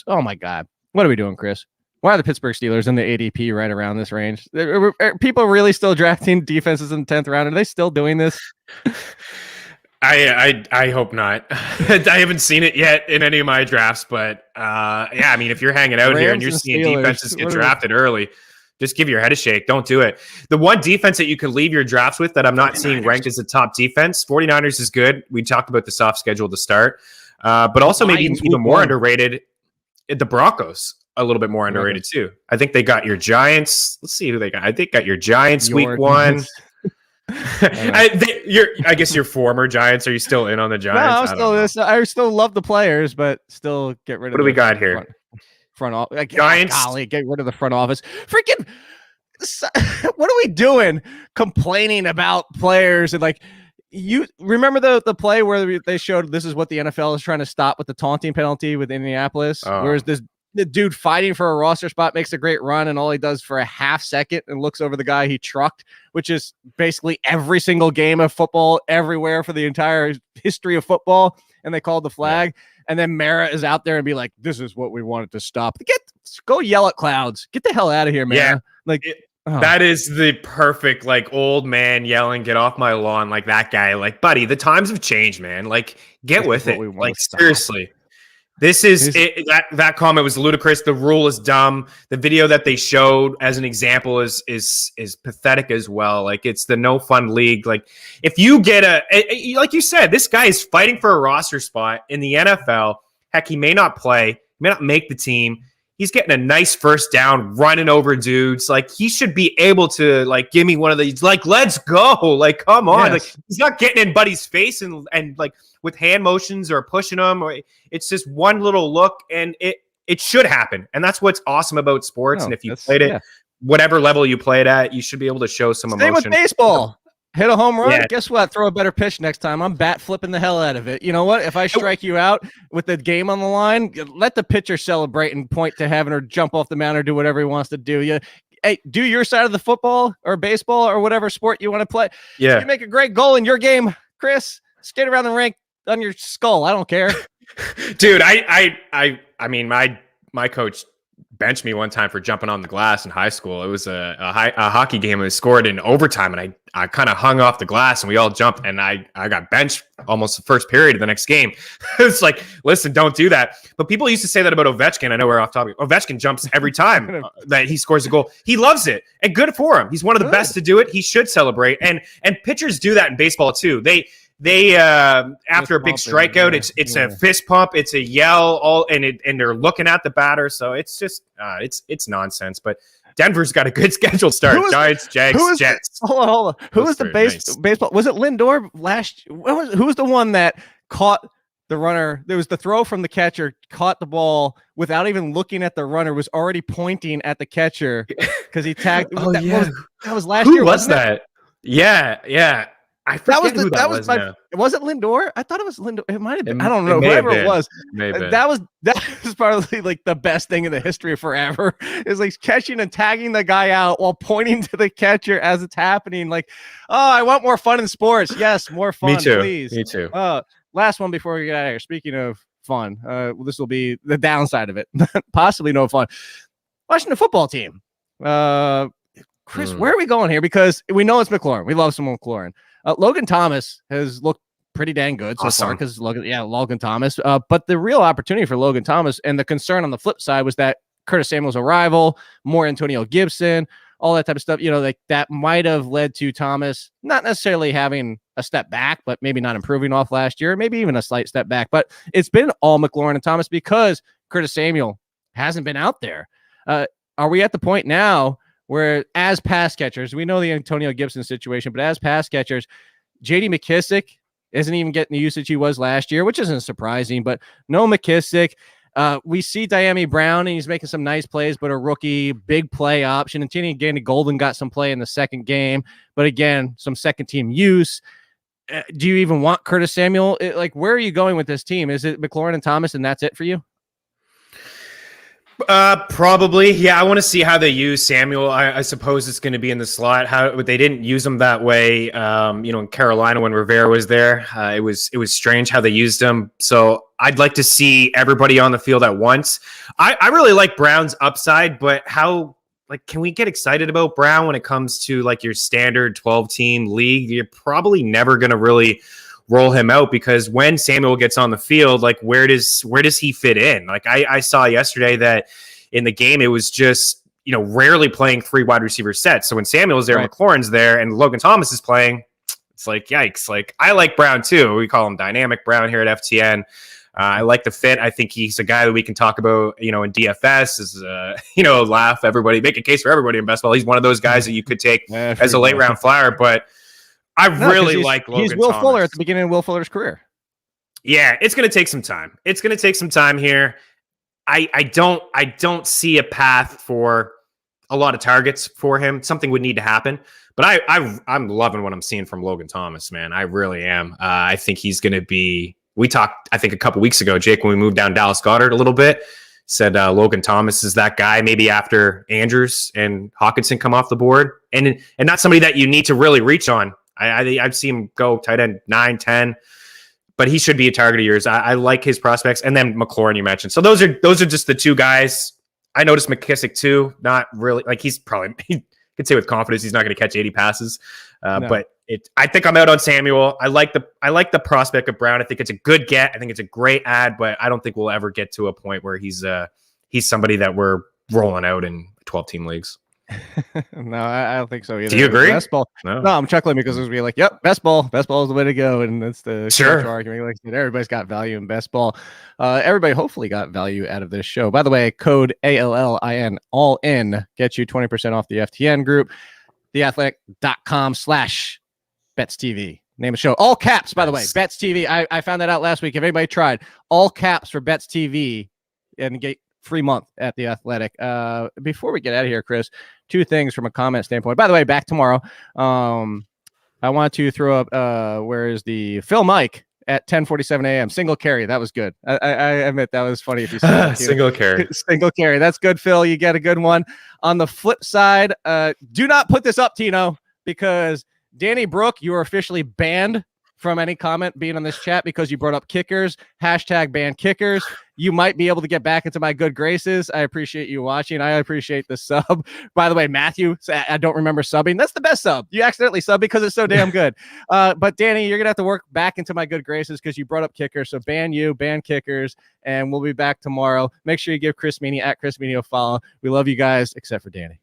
oh, my God. What are we doing, Chris? Why are the Pittsburgh Steelers in the ADP right around this range? Are people really still drafting defenses in the 10th round? Are they still doing this? I hope not. I haven't seen it yet in any of my drafts, but if you're hanging out here and you're seeing defenses get drafted early, just give your head a shake. Don't do it. The one defense that you could leave your drafts with that I'm not seeing ranked as a top defense, 49ers is good. We talked about the soft schedule to start, but also maybe even more underrated, the Broncos. A little bit more underrated too. I think they got your Giants. Let's see who they got. I think got your Giants week one. I guess your former Giants. Are you still in on the Giants? No, I still love the players, but still get rid of. What do we got here? Front office. Giants. Golly, get rid of the front office. Freaking. What are we doing? Complaining about players and you remember the play where they showed this is what the NFL is trying to stop with the taunting penalty with Indianapolis, whereas the dude fighting for a roster spot makes a great run, and all he does for a half second and looks over the guy he trucked, which is basically every single game of football everywhere for the entire history of football, and they called the flag. And then Mara is out there and be like, this is what we wanted to stop. Go yell at clouds. Get the hell out of here, man. That is the perfect old man yelling, get off my lawn, like that guy. Like, buddy, the times have changed, man. Get with it. Seriously. This is that comment was ludicrous. The rule is dumb. The video that they showed as an example is pathetic as well. It's the no fun league. If you get like you said, this guy is fighting for a roster spot in the NFL. Heck, he may not play, may not make the team. He's getting a nice first down, running over dudes. He should be able to give me one of these. Let's go. Come on. Yes. He's not getting in Buddy's face and with hand motions or pushing him. Or it's just one little look, and it should happen. And that's what's awesome about sports. And if you played it, whatever level you played at, you should be able to show some emotion. Same with baseball. Hit a home run. Yeah. Guess what? Throw a better pitch next time. I'm bat flipping the hell out of it. You know what? If I strike you out with the game on the line, let the pitcher celebrate and point to heaven or jump off the mound or do whatever he wants to do. Hey, do your side of the football or baseball or whatever sport you want to play. Yeah. If you make a great goal in your game, Chris, skate around the rink on your skull. I don't care. Dude, I mean, my coach benched me one time for jumping on the glass in high school. It was a hockey game. It was scored in overtime, and I kind of hung off the glass, and we all jumped, and I got benched almost the first period of the next game. It's listen, don't do that. But people used to say that about Ovechkin. I know we're off topic. Ovechkin jumps every time that he scores a goal. He loves it, and good for him. He's one of the best to do it. He should celebrate, and pitchers do that in baseball too. they after a big Fist strikeout, pumping, it's a fist pump, it's a yell, and they're looking at the batter. So it's just it's nonsense. But Denver's got a good scheduled start. Giants, Jags, Jets. Hold on. Who was the baseball? Was it Lindor last? Who was the one that caught the runner? There was the throw from the catcher, caught the ball without even looking at the runner, was already pointing at the catcher because he tagged. That was last year. Who was that? Yeah. I forget who that was. Was it Lindor? I thought it was Lindor. It might have been. I don't know. Whoever it was. That was probably like the best thing in the history of forever. Is like catching and tagging the guy out while pointing to the catcher as it's happening. Like, oh, I want more fun in sports. Yes, more fun, please. Me too. Last one before we get out of here. Speaking of fun, this will be the downside of it. Possibly no fun. Washington football team. Chris, where are we going here? Because we know it's McLaurin. We love some McLaurin. Logan Thomas has looked pretty dang good so far because Logan Thomas. But the real opportunity for Logan Thomas and the concern on the flip side was that Curtis Samuel's arrival, more Antonio Gibson, all that type of stuff. Like that might have led to Thomas not necessarily having a step back, but maybe not improving off last year, maybe even a slight step back. But it's been all McLaurin and Thomas because Curtis Samuel hasn't been out there. Are we at the point now where as pass catchers, we know the Antonio Gibson situation, but as pass catchers, J.D. McKissick isn't even getting the usage he was last year, which isn't surprising, but no McKissick. We see Diami Brown, and he's making some nice plays, but a rookie, big play option. And Gandy Golden got some play in the second game, but again, some second-team use. Do you even want Curtis Samuel? Where are you going with this team? Is it McLaurin and Thomas, and that's it for you? Probably. Yeah. I want to see how they use Samuel. I suppose it's going to be in the slot. They didn't use him that way. In Carolina when Rivera was there, it was strange how they used him. So I'd like to see everybody on the field at once. I really like Brown's upside, but can we get excited about Brown when it comes to your standard 12-team league? You're probably never going to really roll him out because when Samuel gets on the field, where does he fit in? I saw yesterday that in the game, it was just, rarely playing 3 wide receiver sets. So when Samuel's there, right, McLaurin's there, and Logan Thomas is playing, it's yikes. I like Brown too. We call him Dynamic Brown here at FTN. I like the fit. I think he's a guy that we can talk about, in DFS is, laugh everybody, make a case for everybody in best ball. He's one of those guys that you could take as a late round flyer, but I really like Logan He's Will Thomas. Fuller at the beginning of Will Fuller's career. Yeah, it's going to take some time. Here. I don't see a path for a lot of targets for him. Something would need to happen. But I'm loving what I'm seeing from Logan Thomas, man. I really am. I think he's going to be – we talked, I think, a couple weeks ago, Jake, when we moved down Dallas Goedert a little bit, said Logan Thomas is that guy maybe after Andrews and Hawkinson come off the board. And not somebody that you need to really reach on. I've seen him go tight end 9, 10, but he should be a target of yours. I like his prospects. And then McLaurin you mentioned. So those are just the two guys. I noticed McKissick too. Not really he could say with confidence he's not going to catch 80 passes. No. But I think I'm out on Samuel. I like the prospect of Brown. I think it's a good get. I think it's a great ad, but I don't think we'll ever get to a point where he's somebody that we're rolling out in 12-team leagues. No, I don't think so either. Do you agree? Best ball. No, I'm chuckling because it's be yep, best ball is the way to go, and that's the argument. Like I said, everybody's got value in best ball. Everybody hopefully got value out of this show. By the way, code ALLIN all in gets you 20% off the FTN group. theathletic.com/BetsTV. Name of show. All caps, by the way. BetsTV. I found that out last week. If anybody tried, all caps for BetsTV and get free month at The Athletic. Before we get out of here, Chris, 2 things from a comment standpoint. By the way, back tomorrow. I want to throw up where is the Phil Mike at 10:47 a.m. Single carry. That was good. I admit that was funny if you saw that. Single carry. Single carry. That's good, Phil. You get a good one. On the flip side, do not put this up, Tino, because Danny Brook, you are officially banned from any comment being on this chat because you brought up kickers. #ban kickers. You might be able to get back into my good graces. I appreciate you watching. I appreciate the sub. By the way, Matthew, I don't remember subbing. That's the best sub. You accidentally sub because it's so damn good. But Danny, you're going to have to work back into my good graces because you brought up kickers. So ban kickers, and we'll be back tomorrow. Make sure you give Chris Meaney at Chris Meaney a follow. We love you guys, except for Danny.